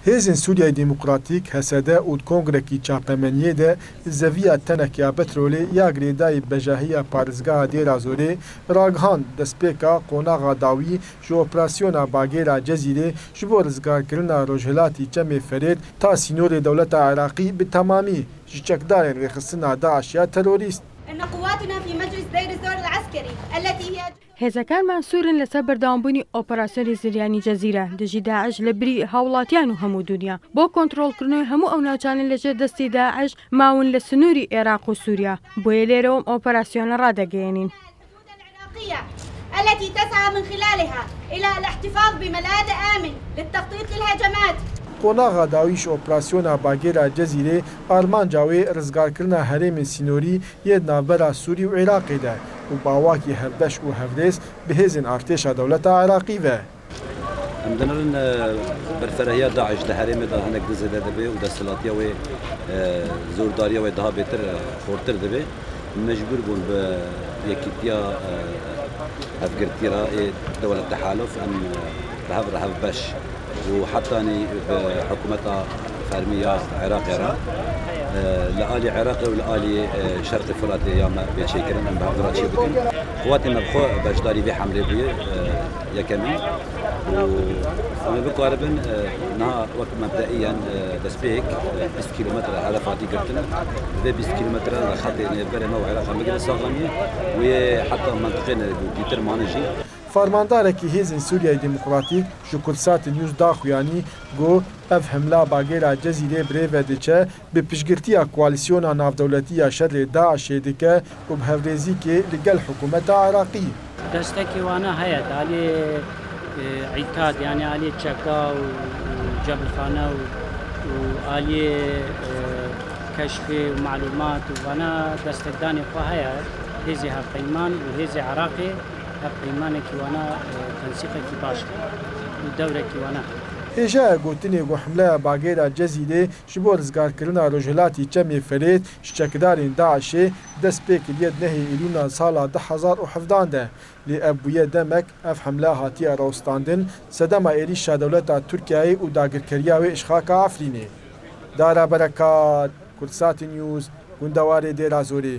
هێزن سووریای دیموکراتیک هەسەدە û کۆنگرێکی چاپەمەنیê de zeviya tenekiya petrolê ya girêdayî bejahiya parêzgeha Dêrazorê ragihand destpêka qonaxa dawî ji operasyona Bagêra Cezîrê ji bo rizgarkirina rojhilatî Çemê Ferêd ta sînorê dewleta Iraqî bi temamî ji çekdarên rêxistina Daeş ya terorîst. هێزەکانمان سوورن لەسەر بەردەوامبوونی ئۆپەراسیۆنی زریانی جەزیرە دژی داعش لە بری هاوڵاتیان و هەموو دنیا بۆ کۆنتڕۆڵکردنەوەی هەموو ئەو ناوچانە لەژێر دەستی داعش ماون لە سنووری عێراق و سووریا بۆیە لێرەوەم ئۆپەراسیۆنە ڕادەگەیەنین. التي تسعى من خلالها إلى الاحتفاظ بملاذ آمن للتخطيط للهجمات. قۆناغا داویش ئۆپراسیۆنا باگێرا جەزیرێ ئارمانجا وێ ڕزگارکردنا هەرێمên سینۆری یê navbera Sûrî û Iraqê de û bawakî hevbeş û hevdêz bi hêzên artêşa dewleta Iraqî ve. Em dinirin berferehiya Daeş di herêmê de hinek dizêde dibe û desthilatiya wê zordariya wê daha bêtir xortir dibe mecbûr bûn bi yekîtiya hevgirtîra dewlet tehaluf em bi hev re hevbeş وحتى بحكومة فارمية عراق لآلي عراقي ولآلي شرق فراتي ياما بيشيكرن ام بحضرات شبكن قواتنا بخو بجداري في حملة بي يكمل ومن بقاربن نها وقت مبدئيا تسبيك 20 كيلومتر على فاتي قرتنا ذا 20 كيلومتر خاطي نبرة مو عراق مقدر صاغني وحتى منطقنا بيتر مانجي Farmandarekî hêzên Sûriyayê Demokratîk ji Kursatê News daxuyanî got ev hemla Bagêra Cezîrê birêve diçe bi piştgirtiya koalîsyona navdewletî ya şerê Daişê dike û bi hevrêzîkê li gel hikûmeta Iraqî. Destekî wana heye alê îkad yani alê çeka û cebilxane û alê keşfê û malûmat û wana destekdanê xwe heye hêzê hevpeyman û hêzê Iraqê هەرپەیمانێکی وانە تەنسیقێکی باش و دەورێکی وانە. هێژەیە گوتنێ گو حملەیە باگێرا جەزیرێ ji bo rizgarkirina rojhilatî Çemê Ferêd ji çekdarên Daişê dest pê kiriye nehê îlûna sala 2017 de lê ev bûye demek ev hemle hatiye rawestandin sedema êrîşa dewleta Tirkiyeyê û dagirkeriya wê îşxaka Efrînê. Dara Berekat, Kursatê News, Gundewarê Dêrazorê.